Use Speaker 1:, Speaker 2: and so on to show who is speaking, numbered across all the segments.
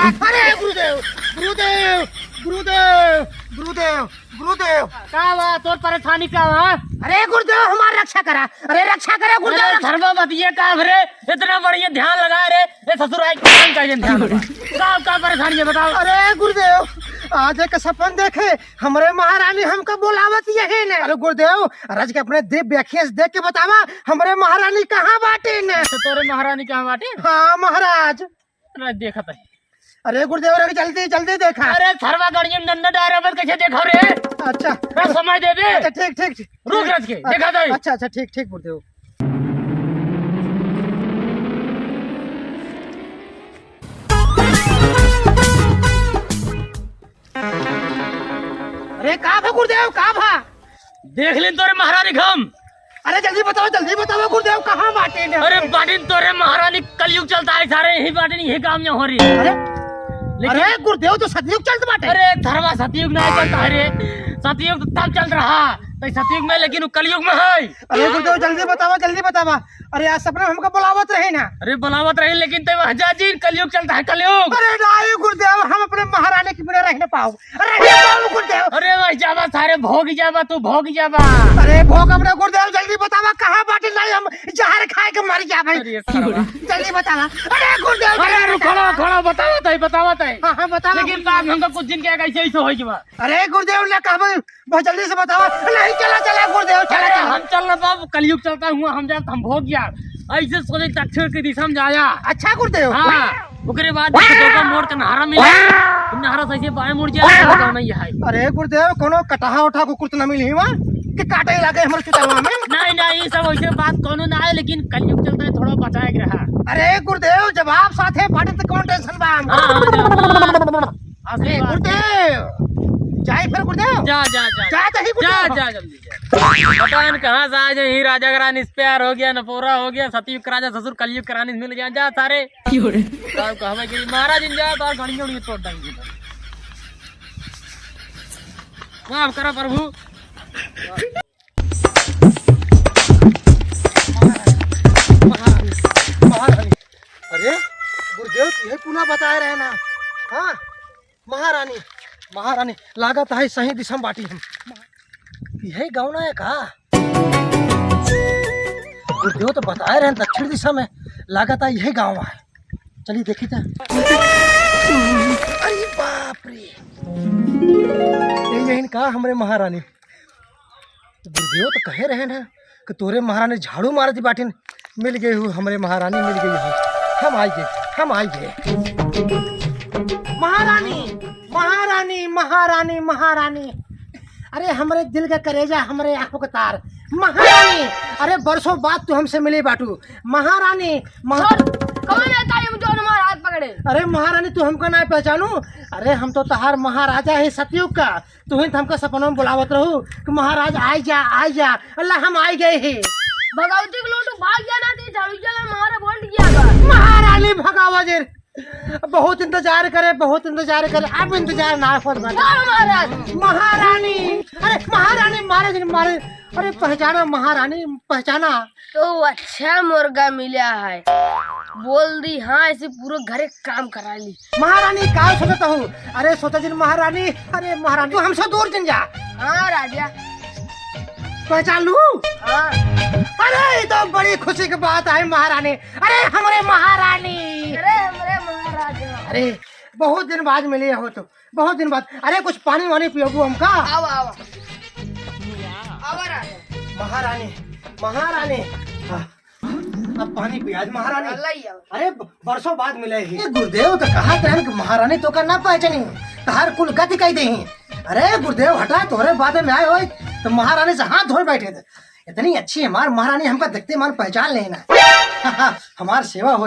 Speaker 1: अरे गुरुदेव गुरुदेव गुरुदेव गुरुदेव गुरुदेव
Speaker 2: का हुआ तोर परेशानी का हुआ?
Speaker 1: अरे गुरुदेव हमारा रक्षा करा, अरे रक्षा करा गुरुदेव।
Speaker 2: धर्म बतिए का रे इतना बढ़िया ध्यान लगाए रे ये ससुर आई काम का ध्यान लगा का परेशानी है बताओ।
Speaker 1: अरे गुरुदेव आज एक सपन देखे हमारे महारानी हमको बुलावत यही ने। अरे गुरुदेव राज के अपने दिव्य आँखियों से देख के बतावा हमारे महारानी कहाँ बाटे ने।
Speaker 2: तो तोरे महारानी कहाँ बाटे?
Speaker 1: हाँ महाराज
Speaker 2: देखा था।
Speaker 1: अरे गुरुदेव रे जल्दी जल्दी देखा।
Speaker 2: अरे थरवा गड़ियन नन्ना डायराबर कैसे देखा रे?
Speaker 1: अच्छा
Speaker 2: बस समय दे दे।
Speaker 1: अच्छा ठीक ठीक
Speaker 2: रुक रज के देखा था।
Speaker 1: अच्छा अच्छा ठीक ठीक गुरुदेव। अरे कहाँ भा गुरुदेव कहाँ भा?
Speaker 2: देख ले तोरे महारानी खम।
Speaker 1: अरे जल्दी बताओ गुरुदेव कहाँ बाटे ने?
Speaker 2: अरे बाटिन तोरे महारानी कलयुग चलता है सारे यही बाटिन यही काम यहाँ हो रही है।
Speaker 1: अरे गुरुदेव तो सतयुग चलता बाटे।
Speaker 2: अरे धर्मा सतयुग नहीं चलता है रे, सतयुग तो तब चल रहा तो सतयुग में लेकिन वो कलयुग में है।
Speaker 1: अरे गुरुदेव जल्दी बतावा। अरे आज सपने हमको बुलावत रहे ना।
Speaker 2: अरे बुलावत रहे लेकिन तो हजाजी कलयुग चलता है कलयुग।
Speaker 1: अरे नहीं गुरुदेव हम अपने महारानी के बिना रह न पाओ। अरे गुरुदेव
Speaker 2: अरे वही जावा सारे भोग जावा तू भोग जावा।
Speaker 1: अरे भोग अपने गुरुदेव जल्दी बतावा कहाँ बाटे नहीं हम जहर खाए के मर जावे। जल्दी बतावा। अरे गुरुदेव
Speaker 2: अरे खड़ा बतावा तय।
Speaker 1: हाँ बतावा।
Speaker 2: लेकिन बात हमको कुछ दिन के कैसे ऐसे हो जावा।
Speaker 1: अरे गुरुदेव ने कहा बहुत जल्दी से बतावा। नहीं चला गुरुदेव चला।
Speaker 2: हम चल रहे बाबू कलयुग चलता हुआ हम जाते हम भोग गया ऐसे सोचे दक्षिण की दिशा में जाया।
Speaker 1: अच्छा गुरुदेव।
Speaker 2: हाँ उसके बाद मोड़ का नहरा मिला नहरा से बाएं मुड़ जाए नहीं है।
Speaker 1: अरे गुरुदेव कोनो कटाहा उठा कुकुर तो न मिली वहाँ कि काटे लगे हमारे चुतरवा में।
Speaker 2: नहीं सब वैसे बात कोनो ना है लेकिन कलयुग चलता है थोड़ा बचाया गया है।
Speaker 1: अरे गुरुदेव जब आप साथ है बाटे तो कौन टेंशन बा। गुरुदेव जाए फिर गुरुदेव
Speaker 2: जा जल्दी पता नहीं कहाँ से आ जाए ही राजा का रानी प्यार हो गया नपोरा हो गया सतयुग का राजा ससुर कलयुग का रानी मिल गया जा सारे महाराज जा तो घड़ी तोड़ देंगे। माफ करो प्रभु।
Speaker 1: अरे गुरुदेव यही पुनः बताए रहे ना। हाँ महारानी लागत है सही दिशा बाटी हम यही गाँव ना है का। गुरुदेव तो बताए रहे दक्षिण दिशा में लागत है यही गाँव है। चलिए देखी था। अरे बाप रे यही का हमारे महारानी। तो गुरुदेव तो कहे रहे ना कि तोरे महारानी झाड़ू मारती बाटिन मिल गई हूँ हमारे महारानी मिल गई है। हम आई गए महारानी। अरे हमारे दिल का करेजा हमारे आंखों का तार महारानी। अरे बरसों बाद तू हमसे मिले बाटू महारानी।
Speaker 3: कौन रहता है जो हमारा हाथ पकड़े?
Speaker 1: अरे महारानी तू हमको ना पहचानू? अरे हम तो तहार महाराजा है सतयुग का। तू ही हमको सपनों में बुलावत रहू कि महाराज आई जा। अल्लाह हम आई गए हैं।
Speaker 3: भगवती के लोटू भाग जाना थी झाड़ू चला हमारा बोल्ट किया
Speaker 1: महारानी भगावजर बहुत इंतजार करे अब इंतजार ना हो महारानी। अरे महारानी मारे अरे पहचाना महारानी पहचाना।
Speaker 3: तो अच्छा मुर्गा मिला है बोल दी। हाँ ऐसे पूरे घरे काम करा ली।
Speaker 1: महारानी का सोचता हूँ? अरे सोचा जिन महारानी। अरे महारानी तू हमसे दूर जिन जा।
Speaker 3: हाँ राजा
Speaker 1: पहचान लू?
Speaker 3: हाँ।
Speaker 1: अरे तो बड़ी खुशी की बात है महारानी। अरे हमारे महारानी। अरे बहुत दिन बाद मिले हो तो बहुत दिन बाद। अरे कुछ पानी वानी पियोगू हमका?
Speaker 3: आओ
Speaker 1: महारानी अब पानी पियाज महारानी। अरे बरसों बाद मिले ही। गुरुदेव तो कहा था कि महारानी तो का ना पहचानी तहार कुल गति कही दे। अरे गुरुदेव हटा तोरे बाद में आए हो तो महारानी से हाथ धोए बैठे थे। इतनी अच्छी है हमार महारानी हमका देखते मान पहचान लेना हमार सेवा हो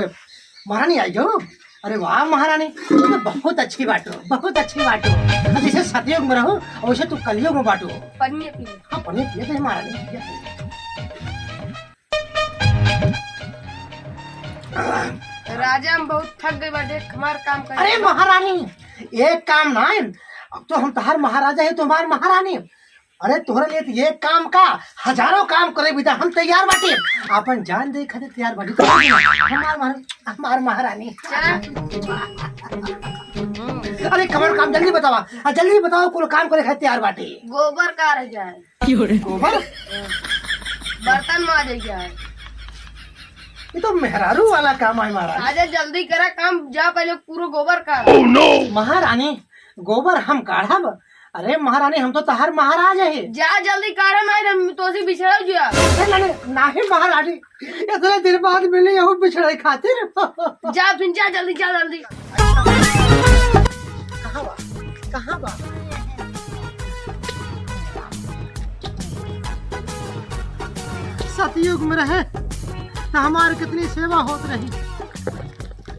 Speaker 1: महारानी आई जो। अरे वाह महारानी तो बहुत अच्छी बाटो जैसे सतयुग में रहो वैसे तू कलयुग में बाटो।
Speaker 3: पन्नी पी।
Speaker 1: हाँ पन्नी पिए थे महारानी।
Speaker 3: राजा हम बहुत थक गए बाटे हमारा काम कर।
Speaker 1: अरे महारानी एक काम ना है अब तो हम तहार महाराजा है तुम्हार महारानी अरे तोहरे लिए तो ये काम का हजारों काम करे बिता हम तैयार बाटे, अपन जान दे खातिर तैयार बाटे। हमार महारानी। अरे कमर काम जल्दी बतावा, जल्दी बताओ कुल काम करे खातिर तैयार बाटे।
Speaker 3: गोबर का रह जाए,
Speaker 1: गोबर
Speaker 3: बर्तन माजे जाए,
Speaker 1: ये तो मेहरारू वाला काम है महारानी।
Speaker 3: आजा जल्दी करा काम, जा पहले पूरा गोबर का।
Speaker 1: महारानी गोबर हम काढ़ब? अरे महारानी हम तो तहार महाराज है।
Speaker 3: जा जल्दी कारा, मैं तो से बिछड़ा जुआ।
Speaker 1: नहीं महारानी, इतने दिन बाद मिली यहू बिछड़े खातिर।
Speaker 3: जा फिर जा जल्दी, जा जल्दी।
Speaker 1: कहाँ बा? कहाँ बा? सतयुग में रहे तो हमारी कितनी सेवा होत रही,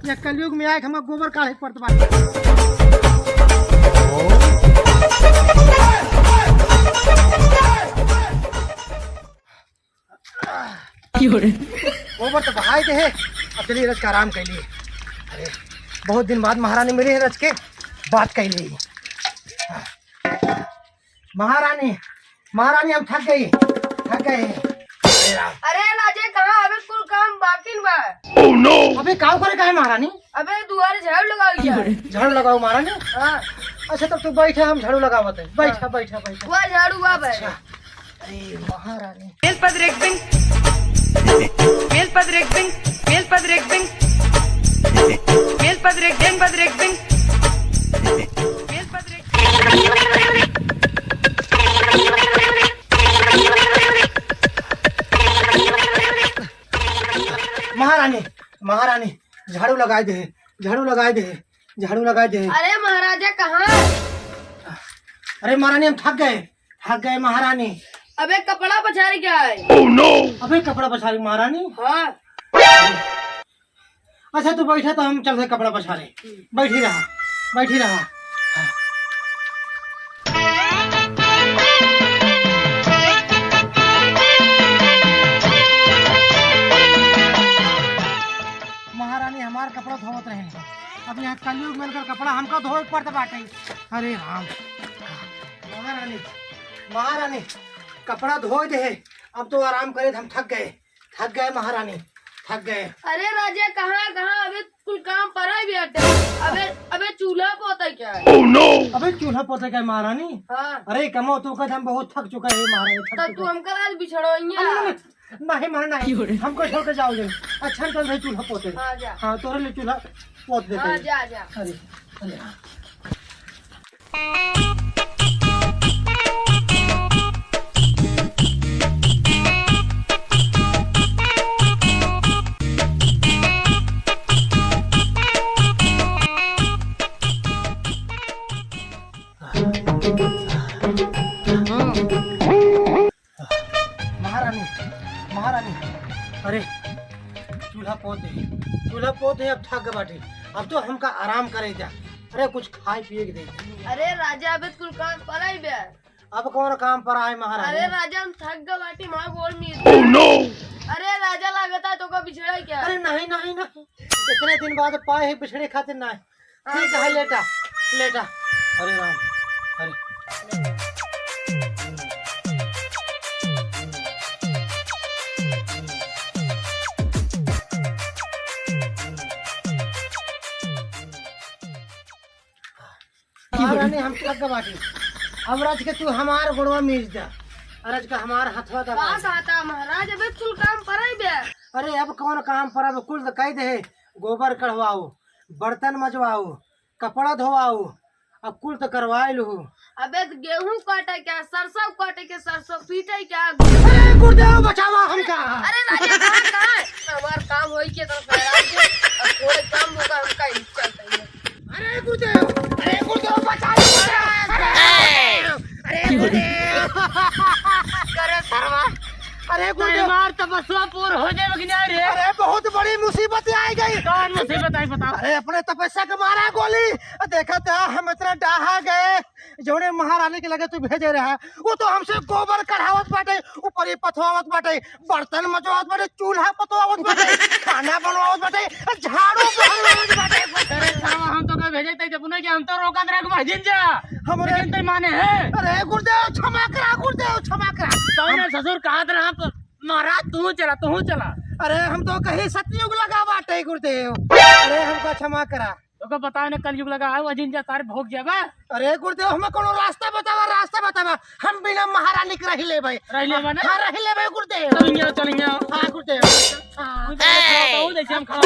Speaker 1: या कलयुग में आए हम गोबर काढ़े पड़त बाटे। गोबर तो बहाई दे है, अब चलिए रच का आराम कर लिए। अरे बहुत दिन बाद महारानी मिली है, रच के बात कर ली। महारानी महारानी हम थक गई, थक गए।
Speaker 3: अरे राजे कहाँ, अबे कुल काम बाकी बा।
Speaker 1: अबे काम करे का है महारानी?
Speaker 3: अबे दुआरे झाड़ू लगाओ।
Speaker 1: झाड़ू लगाओ महारानी?
Speaker 3: हाँ।
Speaker 1: अच्छा तब तू बैठा, हम झाड़ू लगावत है। बैठा बैठा बैठा।
Speaker 3: वह झाड़ू बा भाई।
Speaker 1: अरे महारानी महारानी महारानी झाड़ू लगाए दे, झाड़ू लगाए दे, झाड़ू लगाए दे।
Speaker 3: अरे महाराजा कहाँ?
Speaker 1: अरे महारानी हम थक गए महारानी।
Speaker 3: अबे कपड़ा पछाड़ी क्या है?
Speaker 1: अबे कपड़ा पछाड़ी महारानी?
Speaker 3: हाँ।
Speaker 1: अच्छा तू बैठा तो हम चल से कपड़ा पछाड़े। बैठी रहा, बैठी रहा। महारानी हमार कपड़ा धोवत रहे, अब यहाँ कलयुग मिलकर कपड़ा हमको धोए पड़ता बाटे। अरे राम। महारानी महारानी कपड़ा धोए दे, अब तो आराम करे, हम थक गए महारानी, थक गए।
Speaker 3: अरे राजा कहाँ कहाँ, अबे कुल काम पड़ा भी हटे। अबे चूल्हा पोता क्या है?
Speaker 1: अबे चूल्हा पोता क्या है महारानी?
Speaker 3: हाँ।
Speaker 1: अरे कमो तू कहते हम बहुत थक चुका है महारानी, थक
Speaker 3: तो तू हमका आज बिछड़ोइया।
Speaker 1: नहीं महारानी हमको छोड़ के जाओ। अच्छा चल भाई चूल्हा पोते।
Speaker 3: हाँ जा।
Speaker 1: हाँ तोरे लिए चूल्हा पोत देते।
Speaker 3: हाँ जा जा।
Speaker 1: अरे अरे महारानी महारानी अरे चूल्हा पोत दे, अब थक बाटे, अब तो हमका आराम करे जा। अरे कुछ खाए पिए के दे।
Speaker 3: अरे राजा अबे कुल काम पड़ा ही बे।
Speaker 1: अब कौन काम पर आए महारानी?
Speaker 3: अरे राजा हम थक गए बाटी, माँ बोल नहीं। अरे राजा लागता तो का बिछड़ा क्या?
Speaker 1: अरे नहीं नहीं नहीं, इतने दिन बाद पाए है बिछड़े खातिर ना। ठीक है लेटा लेटा। अरे राम। अरे महारानी हम थक बाटी, अब रज के तू हमार गोड़वा मीज जा, रज का हमार हथवा दबा।
Speaker 3: पास आता महाराज, अबे कुल काम पड़ा ही बे।
Speaker 1: अरे अब कौन काम पर, अब कुल तो कह दे, गोबर कढ़वाओ, बर्तन मजवाओ, कपड़ा धोवाओ, अब कुल तो करवाए लू।
Speaker 3: अबे गेहूं काटे क्या, सरसों काटे के, सरसों पीटे क्या?
Speaker 1: अरे गुरुदेव बचावा हमका।
Speaker 3: अरे राजा कहाँ है? हमार काम होई के तरफ अब थोड़े काम होगा हमका ही चलता है।
Speaker 1: अरे गुरुदेव बचा लो। अरे गुरुदेव करे सरवा। अरे गुरुदेव
Speaker 2: मार तपस्या पूर्ण हो जाए रे।
Speaker 1: अरे बहुत बड़ी मुसीबत आई गई।
Speaker 2: कौन मुसीबत आई बताओ?
Speaker 1: अरे अपने तपस्या के मारा गोली, देखा था हम इतना डाहा गए, जोने महारानी के लगे तू भेजे रहा, वो तो हमसे गोबर कढ़ावत बाटे, ऊपर ही पथवावत बाटे, बर्तन मजवावत बाटे, चूल्हा पथवावत बाटे, खाना बनवावत बाटे, झाड़ू पहनवावत बाटे।
Speaker 2: अरे हम तो भेजे तई जब उन्हें हम तो रोका करे भाई जिंजा
Speaker 1: हमरे
Speaker 2: लेकिन तई माने है
Speaker 1: अरे गुरुदेव क्षमा करा गुरुदेव क्षमा करा।
Speaker 2: तौने ससुर कहा था आप महाराज तू चला
Speaker 1: अरे हम तो कहीं सतयुग लगा बाटे गुरुदेव। अरे हमको क्षमा करा।
Speaker 2: तो बताओ ना कलयुग लगा है वो जिंजा सारे भोग जाबा।
Speaker 1: अरे गुरुदेव हमें कोनो रास्ता बतावा हम बिना महारानी के रह ले भाई।
Speaker 2: रह ले माने
Speaker 1: हाँ रह ले भाई गुरुदेव।
Speaker 2: चलेंगे
Speaker 1: हाँ गुरुदेव। हाँ।
Speaker 2: जैसे हम खड़ा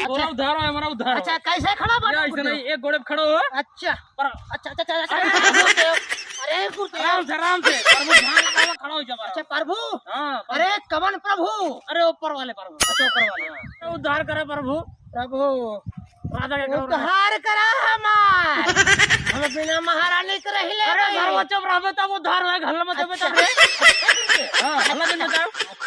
Speaker 2: बोला उधार है हमारा उधार।
Speaker 1: अच्छा कैसे खड़ा बाटे
Speaker 2: ऐसे नहीं एक घोड़े पे खड़ो हो।
Speaker 1: अच्छा
Speaker 2: पर
Speaker 1: अच्छा गुरुदेव। अरे गुरुदेव
Speaker 2: आराम से प्रभु ध्यान लगावा खड़ा हो जा।
Speaker 1: अच्छा प्रभु।
Speaker 2: हाँ
Speaker 1: अरे कवन प्रभु।
Speaker 2: अरे ऊपर वाले प्रभु।
Speaker 1: अच्छा ऊपर वाले।
Speaker 2: उद्धार करे प्रभु
Speaker 1: प्रभु
Speaker 2: राजा के करो
Speaker 1: उद्धार करा हमार। हम बिना महारानी के रह ले।
Speaker 2: अरे घर बच्चों रहबे तब उद्धार होए घर में तब तब रे। हां अल्लाह दिन बताओ।